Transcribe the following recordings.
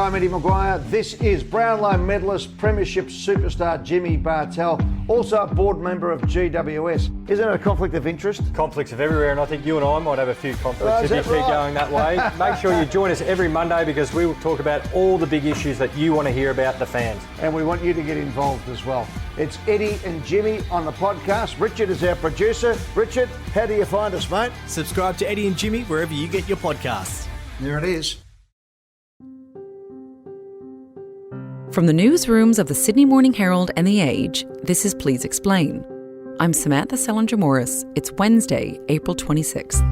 I'm Eddie Maguire. This is Brownlow medalist, premiership superstar Jimmy Bartell, also a board member of GWS. Isn't it a conflict of interest? Conflicts of everywhere, and I think you and I might have a few conflicts if you keep going that way. Make sure you join us every Monday because we will talk about all the big issues that you want to hear about, the fans. And we want you to get involved as well. It's Eddie and Jimmy on the podcast. Richard is our producer. Richard, how do you find us, mate? Subscribe to Eddie and Jimmy wherever you get your podcasts. There it is. From the newsrooms of the Sydney Morning Herald and The Age, this is Please Explain. I'm Samantha Selinger-Morris. It's Wednesday, April 26th.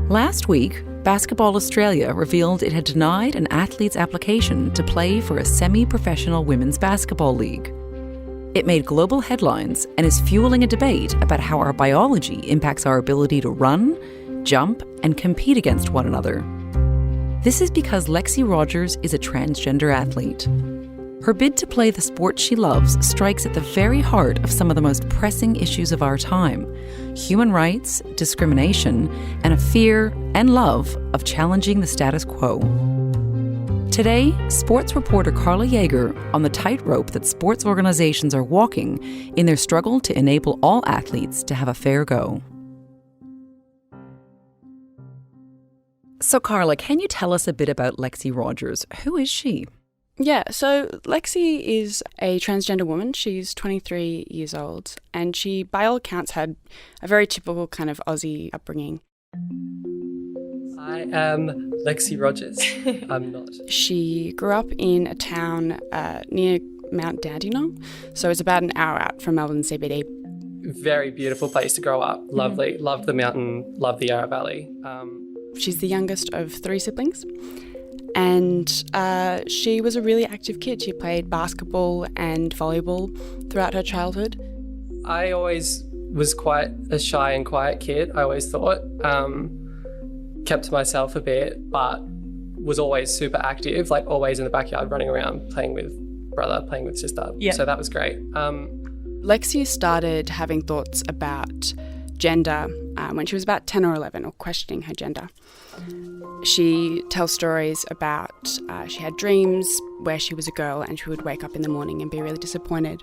Last week, Basketball Australia revealed it had denied an athlete's application to play for a semi-professional women's basketball league. It made global headlines and is fueling a debate about how our biology impacts our ability to run, jump, and compete against one another. This is because Lexi Rodgers is a transgender athlete. Her bid to play the sport she loves strikes at the very heart of some of the most pressing issues of our time: human rights, discrimination, and a fear and love of challenging the status quo. Today, sports reporter Carla Yeager on the tightrope that sports organizations are walking in their struggle to enable all athletes to have a fair go. So Carla, can you tell us a bit about Lexi Rodgers? Who is she? Yeah, so Lexi is a transgender woman. She's 23 years old, and she, by all accounts, had a very typical kind of Aussie upbringing. I am Lexi Rodgers. I'm not. She grew up in a town near Mount Dandenong, so it's about an hour out from Melbourne CBD. Very beautiful place to grow up. Lovely. Loved the mountain, loved the Yarra Valley. She's the youngest of 3 siblings. And she was a really active kid. She played basketball and volleyball throughout her childhood. I always was quite a shy and quiet kid, I always thought. Kept to myself a bit, but was always super active, like always in the backyard running around, playing with brother, playing with sister. Yeah. So that was great. Lexi started having thoughts about gender when she was about 10 or 11, or questioning her gender. She tells stories about she had dreams where she was a girl and she would wake up in the morning and be really disappointed.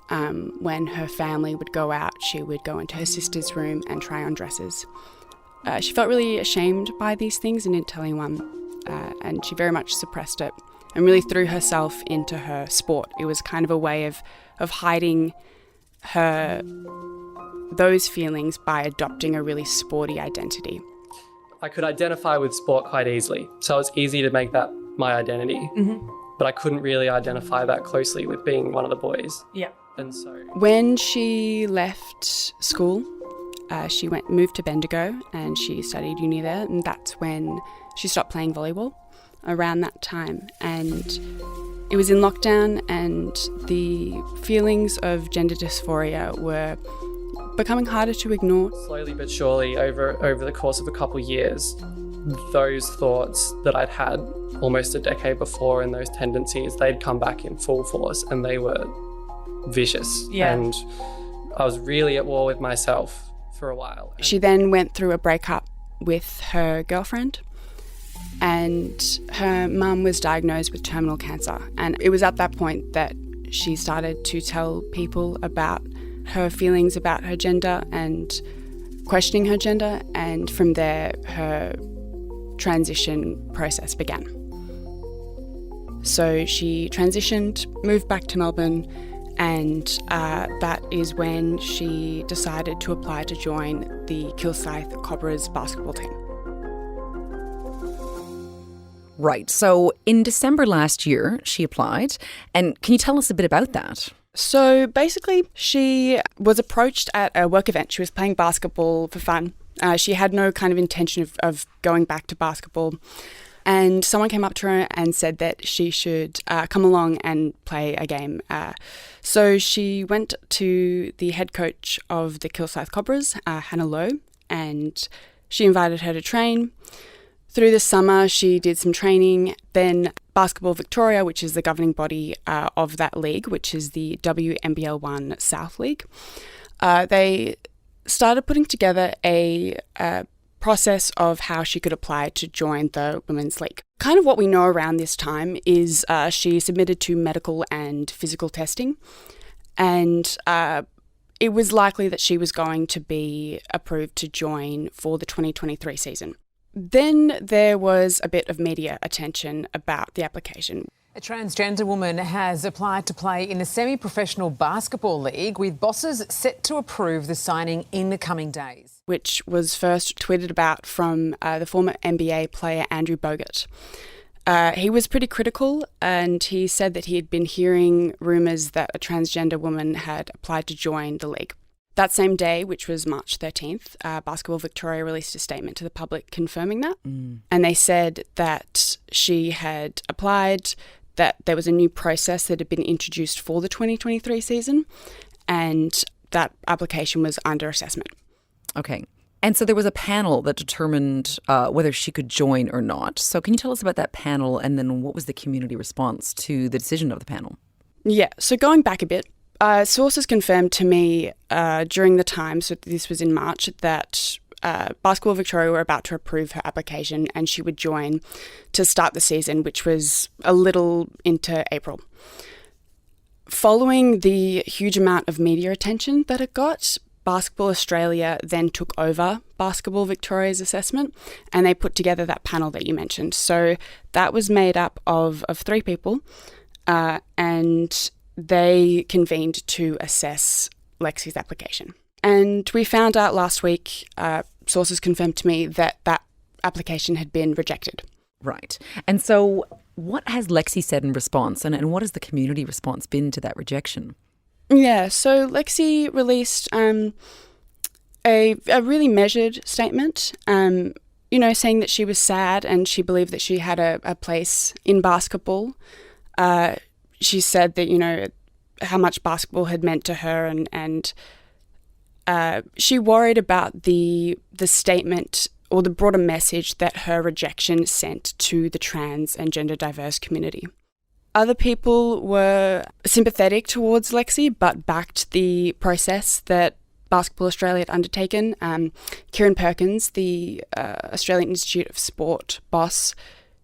When her family would go out, she would go into her sister's room and try on dresses. She felt really ashamed by these things and didn't tell anyone, and she very much suppressed it and really threw herself into her sport. It was kind of a way of hiding those feelings by adopting a really sporty identity. I could identify with sport quite easily, so it was easy to make that my identity. Mm-hmm. But I couldn't really identify that closely with being one of the boys. Yeah. And so when she left school, she moved to Bendigo and she studied uni there, and that's when she stopped playing volleyball around that time. And it was in lockdown, and the feelings of gender dysphoria were becoming harder to ignore. Slowly but surely, over the course of a couple of years, those thoughts that I'd had almost a decade before and those tendencies, they'd come back in full force, and they were vicious. Yeah. And I was really at war with myself for a while. She then went through a breakup with her girlfriend, and her mum was diagnosed with terminal cancer. And it was at that point that she started to tell people about her feelings about her gender and questioning her gender, and from there her transition process began. So she transitioned, moved back to Melbourne, and that is when she decided to apply to join the Kilsyth Cobras basketball team. Right, so in December last year she applied, and can you tell us a bit about that? So basically, she was approached at a work event. She was playing basketball for fun. She had no kind of intention of going back to basketball. And someone came up to her and said that she should come along and play a game. So she went to the head coach of the Kilsyth Cobras, Hannah Lowe, and she invited her to train. Through the summer, she did some training. Then Basketball Victoria, which is the governing body of that league, which is the WNBL1 South League, they started putting together a process of how she could apply to join the Women's League. Kind of what we know around this time is she submitted to medical and physical testing, and it was likely that she was going to be approved to join for the 2023 season. Then there was a bit of media attention about the application. A transgender woman has applied to play in the semi-professional basketball league, with bosses set to approve the signing in the coming days. Which was first tweeted about from the former NBA player Andrew Bogut. He was pretty critical, and he said that he had been hearing rumours that a transgender woman had applied to join the league. That same day, which was March 13th, Basketball Victoria released a statement to the public confirming that. And they said that she had applied, that there was a new process that had been introduced for the 2023 season, and that application was under assessment. Okay. And so there was a panel that determined whether she could join or not. So can you tell us about that panel, and then what was the community response to the decision of the panel? Yeah, so going back a bit, sources confirmed to me during the time, so this was in March, that Basketball Victoria were about to approve her application and she would join to start the season, which was a little into April. Following the huge amount of media attention that it got, Basketball Australia then took over Basketball Victoria's assessment, and they put together that panel that you mentioned. So that was made up of 3 people, and they convened to assess Lexi's application. And we found out last week, sources confirmed to me that that application had been rejected. Right. And so what has Lexi said in response, and what has the community response been to that rejection? Yeah, so Lexi released a really measured statement, saying that she was sad and she believed that she had a place in basketball. She said that, how much basketball had meant to her, and she worried about the statement or the broader message that her rejection sent to the trans and gender diverse community. Other people were sympathetic towards Lexi but backed the process that Basketball Australia had undertaken. Kieran Perkins, the Australian Institute of Sport boss,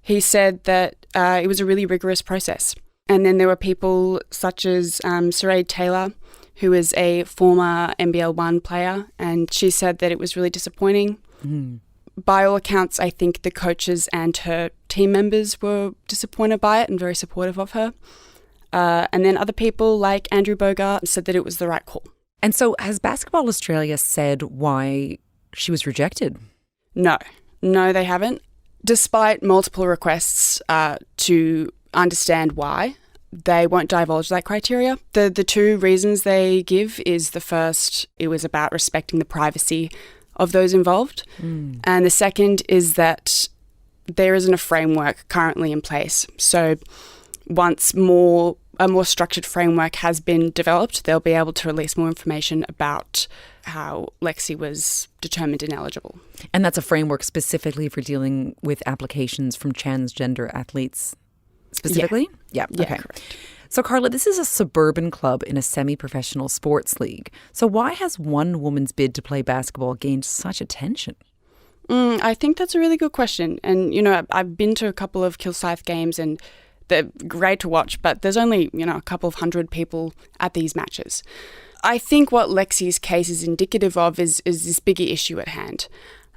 he said that it was a really rigorous process. And then there were people such as Saray Taylor, who is a former NBL 1 player, and she said that it was really disappointing. By all accounts, I think the coaches and her team members were disappointed by it and very supportive of her. And then other people like Andrew Bogut said that it was the right call. And so has Basketball Australia said why she was rejected? No, they haven't. Despite multiple requests to understand why, they won't divulge that criteria. The 2 reasons they give is, the first, it was about respecting the privacy of those involved. And the second is that there isn't a framework currently in place. So once a more structured framework has been developed, they'll be able to release more information about how Lexi was determined ineligible. And that's a framework specifically for dealing with applications from transgender athletes specifically? Yeah. Okay. Correct. So, Carla, this is a suburban club in a semi-professional sports league. So why has one woman's bid to play basketball gained such attention? I think that's a really good question. And, I've been to a couple of Kilsyth games and they're great to watch, but there's only, a couple of hundred people at these matches. I think what Lexi's case is indicative of is this bigger issue at hand.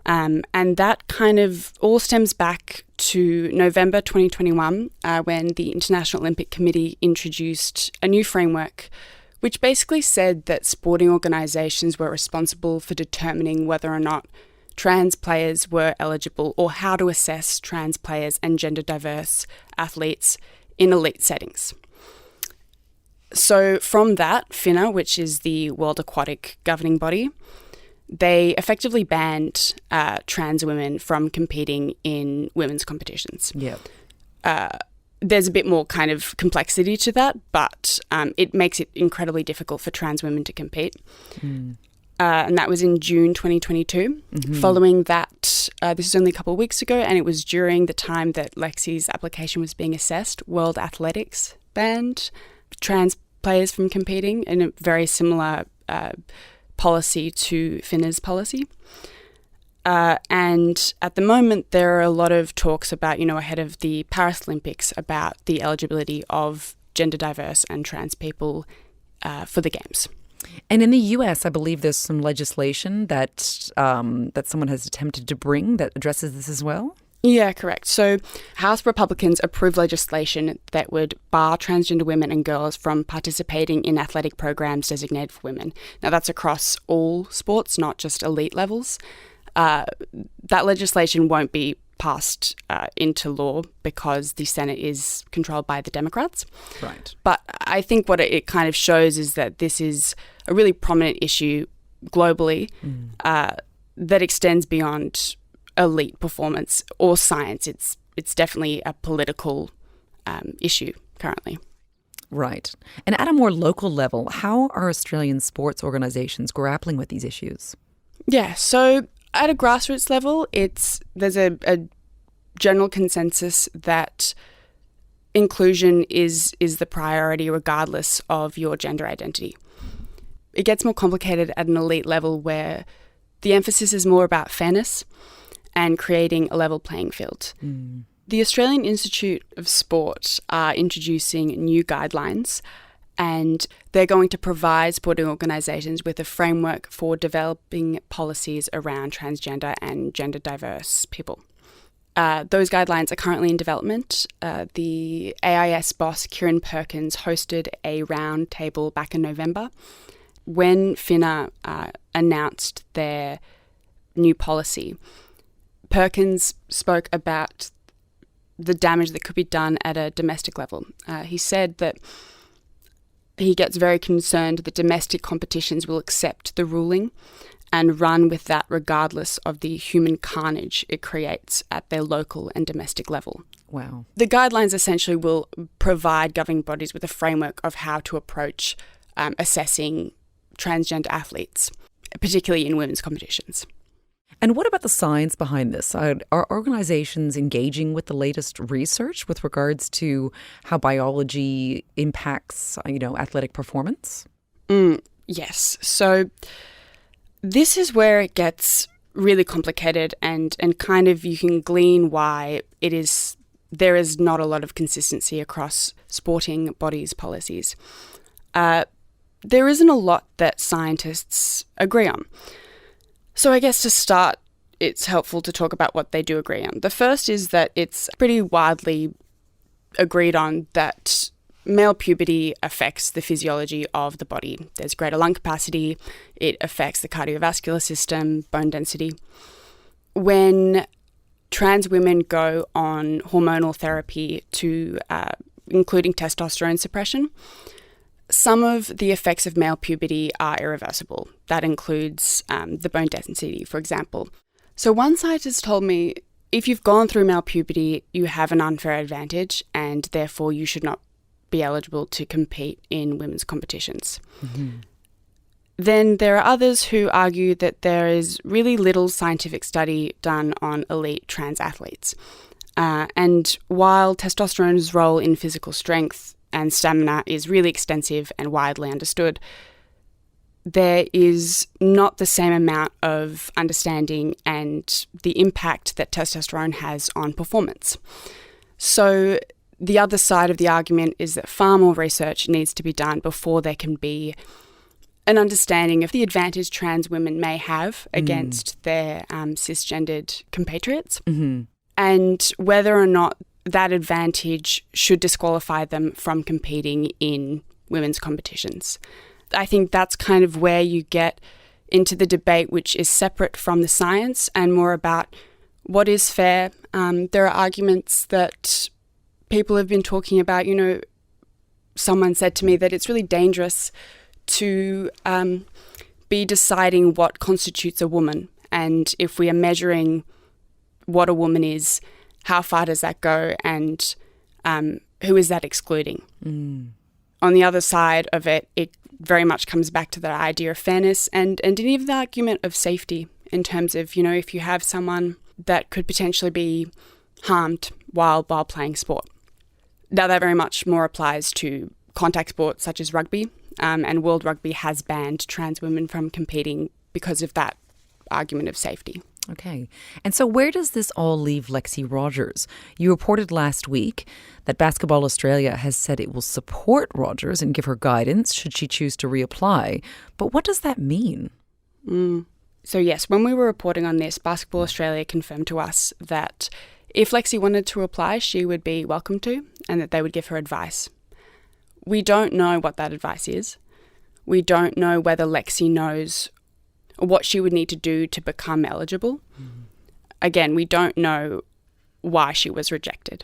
And that kind of all stems back to November 2021, when the International Olympic Committee introduced a new framework which basically said that sporting organisations were responsible for determining whether or not trans players were eligible, or how to assess trans players and gender diverse athletes in elite settings. So from that, FINA, which is the World Aquatic Governing Body, they effectively banned trans women from competing in women's competitions. There's a bit more kind of complexity to that, but it makes it incredibly difficult for trans women to compete. And that was in June 2022. Following that, this was only a couple of weeks ago, and it was during the time that Lexi's application was being assessed, World Athletics banned trans players from competing in a very similar policy to FINA's policy. And at the moment, there are a lot of talks about, ahead of the Paris Olympics, about the eligibility of gender diverse and trans people for the Games. And in the US, I believe there's some legislation that that someone has attempted to bring that addresses this as well? Yeah, correct. So House Republicans approved legislation that would bar transgender women and girls from participating in athletic programs designated for women. Now, that's across all sports, not just elite levels. That legislation won't be passed into law because the Senate is controlled by the Democrats. Right. But I think what it kind of shows is that this is a really prominent issue globally that extends beyond elite performance or science. It's definitely a political issue currently. Right. And at a more local level, how are Australian sports organisations grappling with these issues? Yeah, so at a grassroots level, there's a general consensus that inclusion is the priority regardless of your gender identity. It gets more complicated at an elite level where the emphasis is more about fairness and creating a level playing field. The Australian Institute of Sport are introducing new guidelines, and they're going to provide sporting organisations with a framework for developing policies around transgender and gender diverse people. Those guidelines are currently in development. The AIS boss, Kieran Perkins, hosted a round table back in November when FINA announced their new policy. Perkins spoke about the damage that could be done at a domestic level. He said that he gets very concerned that domestic competitions will accept the ruling and run with that regardless of the human carnage it creates at their local and domestic level. Wow. The guidelines essentially will provide governing bodies with a framework of how to approach assessing transgender athletes, particularly in women's competitions. And what about the science behind this? Are organizations engaging with the latest research with regards to how biology impacts, athletic performance? Yes. So this is where it gets really complicated and kind of you can glean why there is not a lot of consistency across sporting bodies' policies. There isn't a lot that scientists agree on. So I guess to start, it's helpful to talk about what they do agree on. The first is that it's pretty widely agreed on that male puberty affects the physiology of the body. There's greater lung capacity, it affects the cardiovascular system, bone density. When trans women go on hormonal therapy to including testosterone suppression, some of the effects of male puberty are irreversible. That includes the bone density, for example. So one scientist told me, if you've gone through male puberty, you have an unfair advantage and therefore you should not be eligible to compete in women's competitions. Mm-hmm. Then there are others who argue that there is really little scientific study done on elite trans athletes. And while testosterone's role in physical strength and stamina is really extensive and widely understood, there is not the same amount of understanding and the impact that testosterone has on performance. So the other side of the argument is that far more research needs to be done before there can be an understanding of the advantage trans women may have against their cisgendered compatriots, and whether or not that advantage should disqualify them from competing in women's competitions. I think that's kind of where you get into the debate, which is separate from the science and more about what is fair. There are arguments that people have been talking about. Someone said to me that it's really dangerous to be deciding what constitutes a woman. And if we are measuring what a woman is, how far does that go, and who is that excluding? On the other side of it, it very much comes back to that idea of fairness and even the argument of safety in terms of, if you have someone that could potentially be harmed while playing sport. Now, that very much more applies to contact sports such as rugby, and World Rugby has banned trans women from competing because of that argument of safety. Okay. And so where does this all leave Lexi Rodgers? You reported last week that Basketball Australia has said it will support Rodgers and give her guidance should she choose to reapply. But what does that mean? So yes, when we were reporting on this, Basketball Australia confirmed to us that if Lexi wanted to apply, she would be welcome to, and that they would give her advice. We don't know what that advice is. We don't know whether Lexi knows what she would need to do to become eligible. Again, we don't know why she was rejected.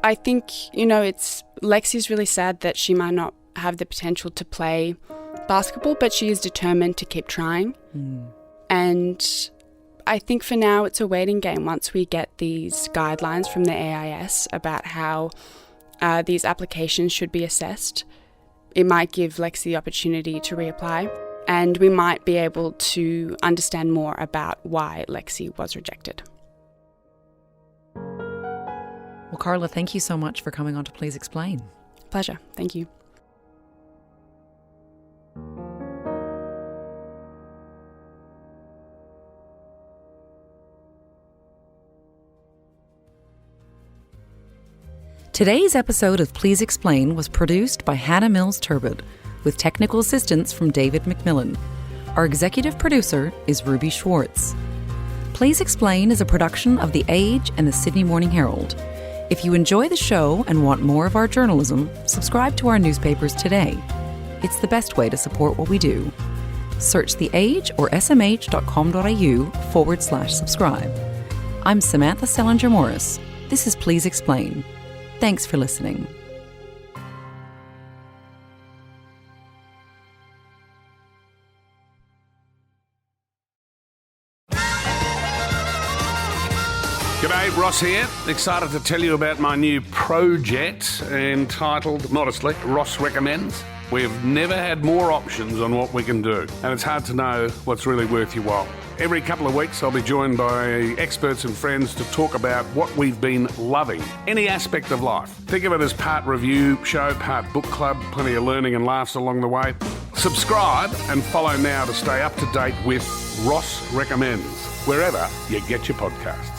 I think, Lexi's really sad that she might not have the potential to play basketball, but she is determined to keep trying. And I think for now it's a waiting game. Once we get these guidelines from the AIS about how these applications should be assessed, it might give Lexi the opportunity to reapply, and we might be able to understand more about why Lexi was rejected. Well, Carla, thank you so much for coming on to Please Explain. Pleasure. Thank you. Today's episode of Please Explain was produced by Hannah Mills-Turbid, with technical assistance from David McMillan. Our executive producer is Ruby Schwartz. Please Explain is a production of The Age and the Sydney Morning Herald. If you enjoy the show and want more of our journalism, subscribe to our newspapers today. It's the best way to support what we do. Search The Age or smh.com.au/subscribe. I'm Samantha Selinger-Morris. This is Please Explain. Thanks for listening. G'day, Ross here. Excited to tell you about my new project entitled, modestly, Ross Recommends. We've never had more options on what we can do, and it's hard to know what's really worth your while. Every couple of weeks, I'll be joined by experts and friends to talk about what we've been loving, any aspect of life. Think of it as part review show, part book club, plenty of learning and laughs along the way. Subscribe and follow now to stay up to date with Ross Recommends, wherever you get your podcasts.